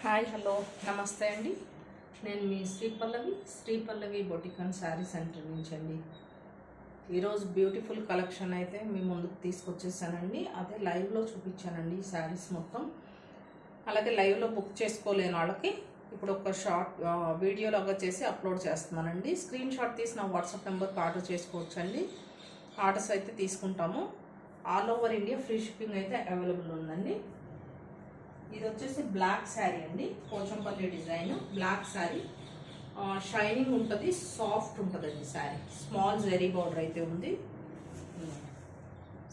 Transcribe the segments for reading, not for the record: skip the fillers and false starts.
Hi hello నమస్తే అండి. నేను మీ శ్రీపల్లవి బొటిక్ అండ్ శారీ సెంటర్ నుంచి అండి. ఈరోజు బ్యూటిఫుల్ కలెక్షన్ అయితే మీ ముందుకు తీసుకొచ్చేసానండి. అదే లైవ్లో చూపించానండి ఈ శారీస్ మొత్తం. అలాగే లైవ్లో బుక్ చేసుకోలేని వాళ్ళకి ఇప్పుడు ఒక షార్ట్ వీడియోలాగా చేసి అప్లోడ్ చేస్తున్నానండి. స్క్రీన్ షాట్ తీసి నా వాట్సాప్ నెంబర్కి ఆర్డర్ చేసుకోవచ్చండి. ఆర్డర్స్ అయితే తీసుకుంటాము. All over India free shipping అయితే అవైలబుల్ ఉందండి. ఇది వచ్చేసి బ్లాక్ శారీ అండి, Pochampally design black sari. Shining ఉంటుంది, సాఫ్ట్ ఉంటుందండి శారీ. స్మాల్ జెరీ బార్డర్ అయితే ఉంది.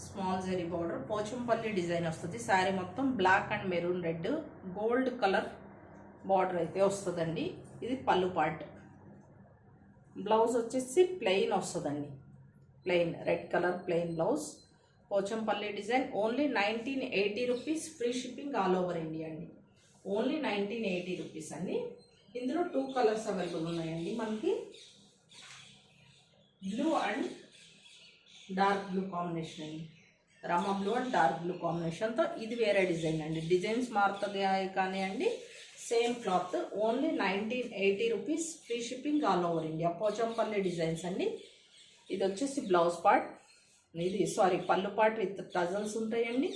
Small zari border Pochampally design వస్తుంది. శారీ మొత్తం black and maroon red gold colour border అయితే వస్తుందండి. ఇది పళ్ళు పార్ట్. బ్లౌజ్ వచ్చేసి ప్లెయిన్ వస్తుందండి, plain red colour plain blouse. Pochampally design. Only 1980 rupees. Free shipping all over India అండి. ఓన్లీ 1980 రూపీస్ అండి. ఇందులో 2 కలర్స్ అవైలబుల్ ఉన్నాయండి మనకి. Blue and dark blue combination అండి. రమా బ్లూ అండ్ డార్క్ బ్లూ కాంబినేషన్తో ఇది వేరే డిజైన్ అండి. డిజైన్స్ మారుతుంది కానీ అండి, same cloth. Only 1980 rupees. Free shipping all over India. Pochampally designs అండి. ఇది వచ్చేసి బ్లౌజ్ పార్ట్. ఇది పళ్ళు పార్ట్ విత్ టజల్స్ ఉంటాయండి.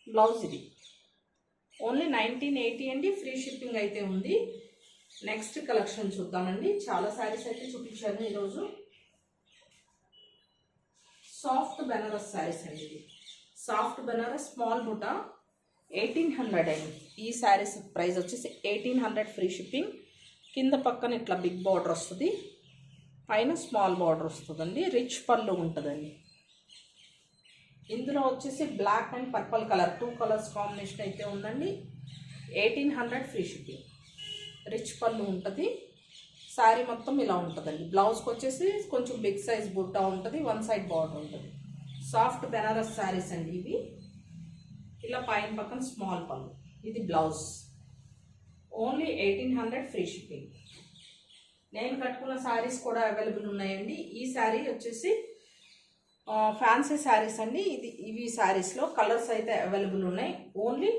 బ్లౌజ్ ఇది ఓన్లీ 1980 అండి. ఫ్రీ షిప్పింగ్ అయితే ఉంది. నెక్స్ట్ కలెక్షన్ చూద్దామండి. చాలా శారీస్ అయితే చూపించాను ఈరోజు. సాఫ్ట్ బెనారస్ శారీస్ అండి. ఇది సాఫ్ట్ బెనారస్ స్మాల్ బుటా 1800 అండి. ఈ శారీస్ ప్రైస్ వచ్చేసి 1800 ఫ్రీ షిప్పింగ్. కింద పక్కన ఇట్లా బిగ్ బార్డర్ వస్తుంది, పైన స్మాల్ బార్డర్ వస్తుందండి. రిచ్ పళ్ళు ఉంటుందండి. ఇందులో వచ్చేసి black and purple colour 2 colours combination అయితే ఉందండి. 1800 ఫ్రీ షిప్పింగ్. రిచ్ పళ్ళు ఉంటుంది. శారీ మొత్తం ఇలా ఉంటుందండి. బ్లౌజ్కి వచ్చేసి కొంచెం బిగ్ సైజ్ బుట్టా ఉంటుంది, 1 సైడ్ బార్డర్ ఉంటుంది. సాఫ్ట్ బెనారస్ శారీస్ అండి ఇవి. ఇలా పైన పక్కన స్మాల్ పళ్ళు. ఇది బ్లౌజ్. Only 1800 free shipping. నేను కట్టుకున్న శారీస్ కూడా అవైలబుల్ ఉన్నాయండి. ఈ శారీ వచ్చేసి ఫ్యాన్సీ శారీస్ అండి. ఇవి శారీస్లో కలర్స్ అయితే అవైలబుల్ ఉన్నాయి. ఓన్లీ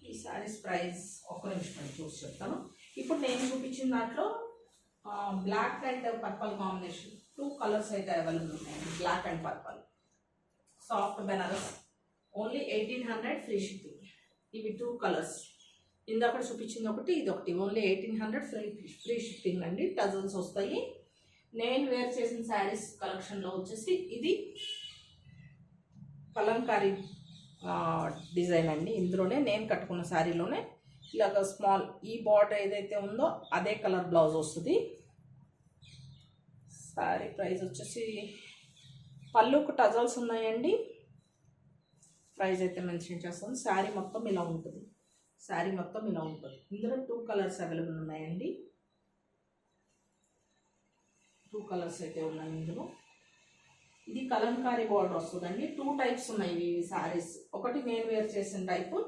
ఈ శారీస్ ప్రైస్ ఒక నిమిషం చూసి చెప్తాను. ఇప్పుడు నేను చూపించిన దాంట్లో black and purple combination 2 colours అయితే అవైలబుల్ ఉన్నాయండి. Black and purple soft Benaras. Only 1800 free shipping. ఇవి 2 కలర్స్. ఇందాక చూపించింది ఒకటి, ఇది ఒకటి. ఓన్లీ 1800 ఫ్రీ షిప్పింగ్ అండి. టజల్స్ వస్తాయి. నేను వేర్ చేసిన శారీస్ కలెక్షన్లో వచ్చేసి ఇది కలంకారీ డిజైన్ అండి. ఇందులోనే నేను కట్టుకున్న శారీలోనే ఇలాగ స్మాల్ ఈ బార్డర్ ఏదైతే ఉందో అదే కలర్ బ్లౌజ్ వస్తుంది. శారీ ప్రైస్ వచ్చేసి పళ్ళుకు టజల్స్ ఉన్నాయండి. ప్రైస్ అయితే మెన్షన్ చేస్తాను. శారీ మొత్తం ఇలా ఉంటుంది. శారీ మొత్తం ఇలా ఉంటుంది. ఇందులో 2 కలర్స్ అవైలబుల్ ఉన్నాయండి. 2 కలర్స్ అయితే ఉన్నాయి ఇందులో. ఇది కలంకారీ బార్డర్ వస్తుందండి. 2 టైప్స్ ఉన్నాయి ఈ శారీస్. ఒకటి నేను వేర్ చేసిన టైపు,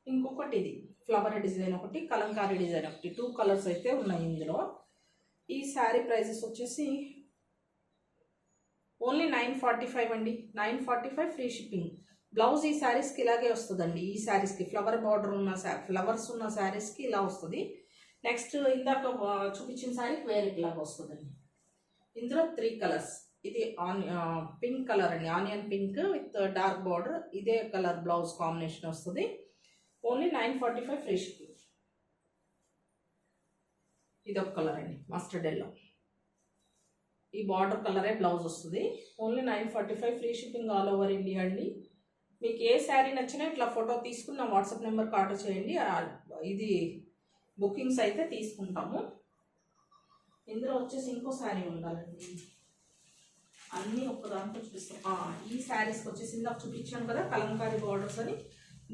ఇంకొకటి ఇది ఫ్లవర్ డిజైన్ ఒకటి, కలంకారీ డిజైన్ ఒకటి. 2 కలర్స్ అయితే ఉన్నాయి ఇందులో. ఈ శారీ ప్రైజెస్ వచ్చేసి ఓన్లీ 945 అండి. 945 ఫ్రీ షిప్పింగ్. బ్లౌజ్ ఈ శారీస్కి ఇలాగే వస్తుందండి. ఈ శారీస్కి ఫ్లవర్ బార్డర్ ఉన్న ఫ్లవర్స్ ఉన్న శారీస్కి ఇలా వస్తుంది. నెక్స్ట్ ఇందాక చూపించిన శారీకి వేరే ఇలాగ వస్తుందండి. ఇందులో 3 కలర్స్. ఇది పింక్ కలర్ అండి, onion pink with dark border. ఇదే కలర్ బ్లౌజ్ కాంబినేషన్ వస్తుంది. Only 945 free shipping. ఇది ఒక కలర్ అండి, మస్టర్డ్ ఎల్లో. ఈ బార్డర్ కలరే బ్లౌజ్ వస్తుంది. Only 945 free shipping all over India అండి. మీకు ఏ శారీ నచ్చినా ఇట్లా ఫోటో తీసుకుని నా వాట్సాప్ నెంబర్కి ఆర్డర్ చేయండి. ఇది బుకింగ్స్ అయితే తీసుకుంటాము. ఇందులో వచ్చేసి ఇంకో శారీ ఉండాలండి. అన్నీ ఒక్కదాంట్లో చూపిస్తాం. ఈ శారీస్కి వచ్చేసి ఇందాక చూపించాను కదా కలంకారీ బార్డర్స్ అని.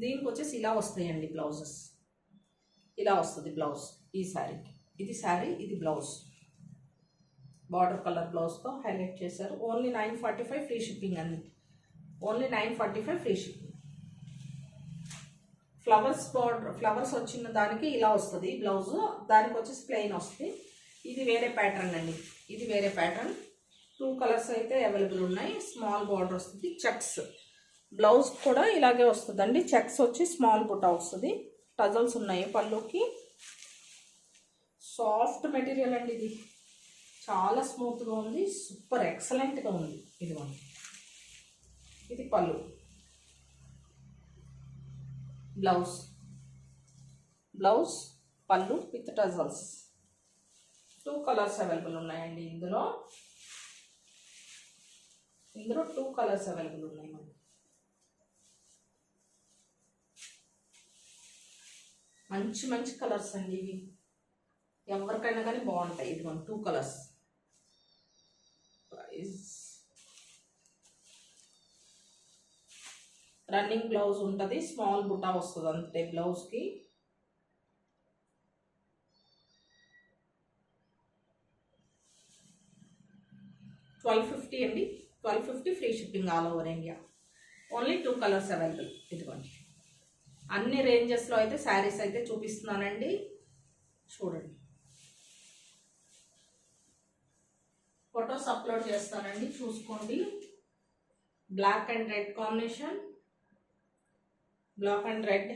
దీనికి వచ్చేసి ఇలా వస్తాయండి బ్లౌజెస్. ఇలా వస్తుంది బ్లౌజ్ ఈ శారీకి. ఇది శారీ, ఇది బ్లౌజ్. బార్డర్ కలర్ బ్లౌజ్తో హైలైట్ చేశారు. ఓన్లీ 945 ఫ్రీ షిప్పింగ్ అండి. Only 945 free shipping. Flowers border flowers వచ్చిన దానికి ఇలా వస్తుంది బ్లౌజ్. దానికి వచ్చేసి ప్లెయిన్ వస్తుంది. ఇది వేరే ప్యాటర్న్ అండి. ఇది వేరే ప్యాటర్న్. 2 కలర్స్ అయితే అవైలబుల్ ఉన్నాయి. స్మాల్ బార్డర్ వస్తుంది. చెక్స్ బ్లౌజ్ కూడా ఇలాగే వస్తుందండి. చెక్స్ వచ్చి స్మాల్ బుటా వస్తుంది. టజల్స్ ఉన్నాయి పళ్ళుకి. సాఫ్ట్ మెటీరియల్ అండి ఇది, చాలా స్మూత్గా ఉంది, సూపర్ ఎక్సలెంట్గా ఉంది. ఇదిగోండి, ఇది పళ్ళు. బ్లౌజ్ పళ్ళు విత్ టజల్స్. 2 కలర్స్ అవైలబుల్ ఉన్నాయండి ఇందులో 2 కలర్స్ అవైలబుల్ ఉన్నాయి మనకి. మంచి మంచి కలర్స్ అండి ఇవి, ఎవరికైనా కానీ బాగుంటాయి. ఇదిగోండి 2 కలర్స్. ప్రైస్ రన్నింగ్ బ్లౌజ్ ఉంటుంది, స్మాల్ బుటా వస్తుంది అంతే బ్లౌజ్కి. $1250 అండి, $1250 free shipping all over India. Only 2 colours available. ఇదిగోండి, అన్ని రేంజెస్లో అయితే శారీస్ అయితే చూపిస్తున్నానండి, చూడండి. ఫొటోస్ అప్లోడ్ చేస్తానండి, చూసుకోండి. Black and red combination, black and red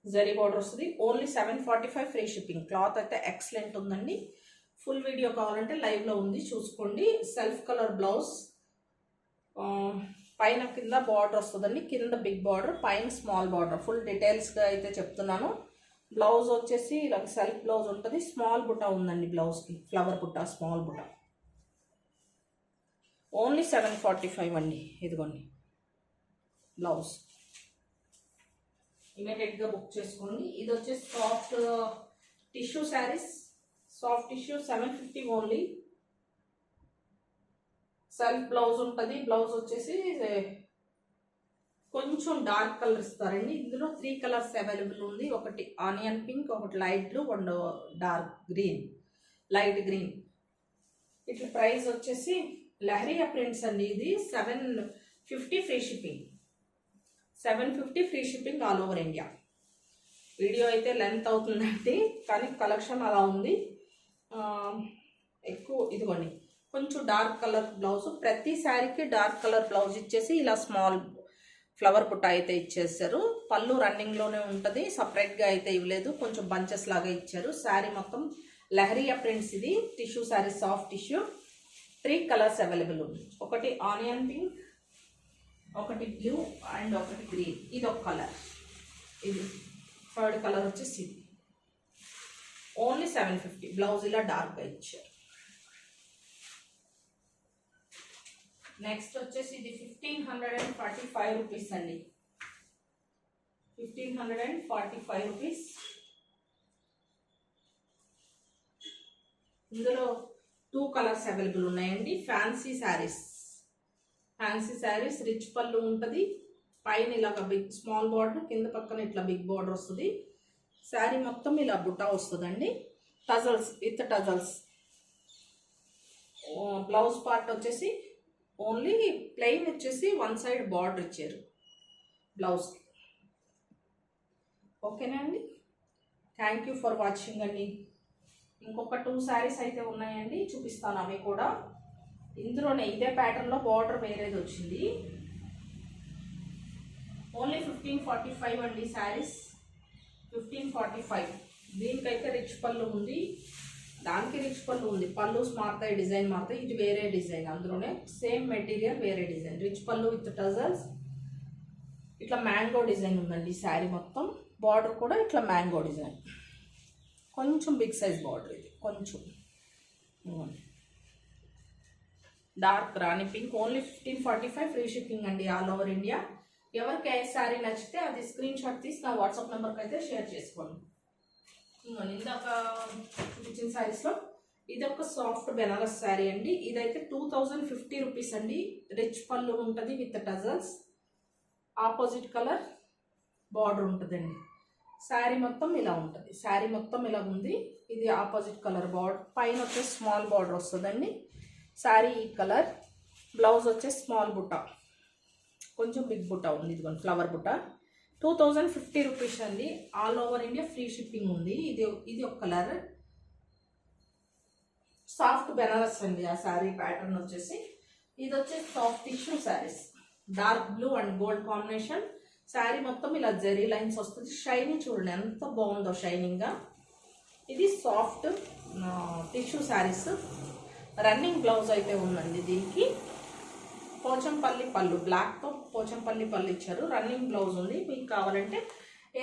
zari border వస్తుంది. Only $745 free shipping. క్లాత్ అయితే ఎక్సలెంట్ ఉందండి. ఫుల్ వీడియో కావాలంటే లైవ్లో ఉంది, చూసుకోండి. సెల్ఫ్ కలర్ బ్లౌజ్, పైన కింద బార్డర్ వస్తుందండి, కింద బిగ్ బార్డర్, పైన స్మాల్ బార్డర్. ఫుల్ డీటెయిల్స్గా అయితే చెప్తున్నాను. బ్లౌజ్ వచ్చేసి ఇలా సెల్ఫ్ బ్లౌజ్ ఉంటుంది, స్మాల్ బుట్ట ఉందండి బ్లౌజ్కి, ఫ్లవర్ బుట్ట, స్మాల్ బుట్ట. ఓన్లీ $745 అండి. ఇదిగోండి బ్లౌజ్, ఇమీడియట్గా బుక్ చేసుకోండి. ఇది వచ్చేసి soft tissue saris, soft tissue, $750 only. Self blouse ఉంటుంది. బ్లౌజ్ వచ్చేసి కొంచెం డార్క్ కలర్ ఇస్తారండి. ఇందులో 3 కలర్స్ అవైలబుల్ ఉంది. ఒకటి ఆనియన్ పింక్, ఒకటి light blue, and dark green, light green. ఇట్లా ప్రైస్ వచ్చేసి లహరియా ప్రింట్స్ అండి. ఇది $750 free shipping. $750 free shipping all over India. Video అయితే లెంత్ అవుతుందండి, కానీ కలెక్షన్ అలా ఉంది ఎక్కువ. ఇదిగోండి, కొంచెం డార్క్ కలర్ బ్లౌజ్. ప్రతి శారీకి డార్క్ కలర్ బ్లౌజ్ ఇచ్చేసి ఇలా స్మాల్ ఫ్లవర్ బుట్ట అయితే ఇచ్చేసారు. పళ్ళు రన్నింగ్లోనే ఉంటుంది, సపరేట్గా అయితే ఇవ్వలేదు, కొంచెం బంచెస్ లాగా ఇచ్చారు. శారీ మొత్తం లహరియా ప్రింట్స్. ఇది tissue sari, soft tissue. 3 colours available ఉంది. ఒకటి ఆనియన్ పింక్, ఒకటి బ్లూ, అండ్ ఒకటి గ్రీన్. ఇది ఒక కలర్. ఇది థర్డ్ కలర్ వచ్చేసి ఇది. ఓన్లీ $750. బ్లౌజ్ ఇలా డార్క్గా ఇచ్చారు. నెక్స్ట్ వచ్చేసి ఇది 1545 రూపీస్ అండి. 1545 రూపీస్. ఇందులో 2 కలర్స్ అవైలబుల్ ఉన్నాయండి. ఫ్యాన్సీ శారీస్, రిచ్ పళ్ళు ఉంటుంది. పైన ఇలాగ బిగ్ స్మాల్ బార్డర్, కింద పక్కన ఇట్లా బిగ్ బార్డర్ వస్తుంది. శారీ మొత్తం ఇలా బుట్ట వస్తుందండి. Tassels with tassels. Blouse part వచ్చేసి ఓన్లీ ప్లెయిన్ వచ్చేసి 1 సైడ్ బార్డర్ ఇచ్చారు బ్లౌజ్కి. ఓకేనా అండి? థ్యాంక్ యూ ఫర్ వాచింగ్ అండి. ఇంకొక 2 శారీస్ అయితే ఉన్నాయండి, చూపిస్తాను అవి కూడా. ఇందులోనే ఇదే ప్యాటర్న్లో బార్డర్ వేరేది వచ్చింది. ఓన్లీ 1545 అండి శారీస్. 1545. దీనికైతే రిచ్ పళ్ళు ఉంది, దానికి రిచ్ పళ్ళు ఉంది. పళ్ళు మారుతాయి, డిజైన్ మారుతాయి. ఇది వేరే డిజైన్, అందులోనే సేమ్ మెటీరియల్ వేరే డిజైన్. రిచ్ పళ్ళు విత్ టజల్స్. ఇట్లా మ్యాంగో డిజైన్ ఉందండి శారీ మొత్తం. బార్డర్ కూడా ఇట్లా మ్యాంగో డిజైన్, కొంచెం బిగ్ సైజ్ బార్డర్. ఇది కొంచెం డార్క్ రాణి పింక్. ఓన్లీ 1545 ఫ్రీ షిప్పింగ్ అండి ఆల్ ఓవర్ ఇండియా. ఎవరికి ఏ శారీ నచ్చితే అది స్క్రీన్ షాట్ తీసి నా వాట్సాప్ నెంబర్కి అయితే షేర్ చేసుకోండి. ఇందాక చూపించిన శారీస్లో ఇది ఒక సాఫ్ట్ బెనారస్ శారీ అండి. ఇదైతే 2050 రూపీస్ అండి. రిచ్ పళ్ళు ఉంటుంది with tassels. Opposite colour border ఉంటుందండి. శారీ మొత్తం ఇలా ఉంటుంది. శారీ మొత్తం ఇలా ఉంది. ఇది ఆపోజిట్ కలర్ బార్డర్, పైన వచ్చేసి స్మాల్ బార్డర్ వస్తుందండి. శారీ ఈ కలర్. బ్లౌజ్ వచ్చేసి స్మాల్ బుట్ట, కొంచెం బిగ్ బుట్ట ఉంది. ఇదిగోండి ఫ్లవర్ బుట్ట. 2050 రూపీస్ అండి. All over India free shipping ఉంది. ఇది ఒక కలర్. సాఫ్ట్ బెనారస్ అండి ఆ శారీ ప్యాటర్న్ వచ్చేసి. ఇది వచ్చేసి soft tissue saris. Dark blue and gold combination. Sari మొత్తం ఇలా జెరీ లైన్స్ వస్తుంది. షైనింగ్ చూడండి ఎంత బాగుందో షైనింగ్గా. ఇది soft tissue saris. Running blouse అయితే ఉందండి దీనికి. పోచంపల్లి పళ్ళు, బ్లాక్తో పోచంపల్లి పళ్ళు ఇచ్చారు. రన్నింగ్ బ్లౌజ్ ఉంది. మీకు కావాలంటే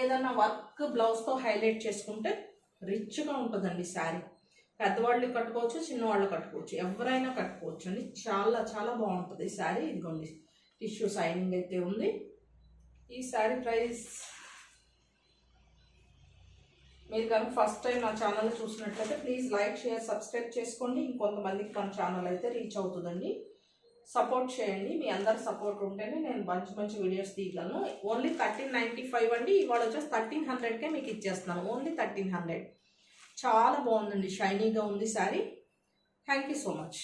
ఏదన్నా వర్క్ బ్లౌజ్తో హైలైట్ చేసుకుంటే రిచ్గా ఉంటుందండి శారీ. పెద్దవాళ్ళు కట్టుకోవచ్చు, చిన్నవాళ్ళు కట్టుకోవచ్చు, ఎవరైనా కట్టుకోవచ్చు అండి. చాలా చాలా బాగుంటుంది ఈ శారీ. ఇదిగోండి టిష్యూ షైనింగ్ అయితే ఉంది. ఈ శారీ ప్రైస్ మీరు కనుక ఫస్ట్ టైం నా ఛానల్ చూసినట్లయితే ప్లీజ్ లైక్, షేర్, సబ్స్క్రైబ్ చేసుకోండి. ఇంకొంతమందికి మన ఛానల్ అయితే రీచ్ అవుతుందండి. సపోర్ట్ చేయండి. మీ అందరి సపోర్ట్ ఉంటేనే నేను మంచి మంచి వీడియోస్ తీయగలను. ఓన్లీ 1395 అండి. ఇవాళ వచ్చేసి 1300కే మీకు ఇచ్చేస్తున్నాను. ఓన్లీ 1300. చాలా బాగుందండి, షైనీగా ఉంది sari. Thank you so much.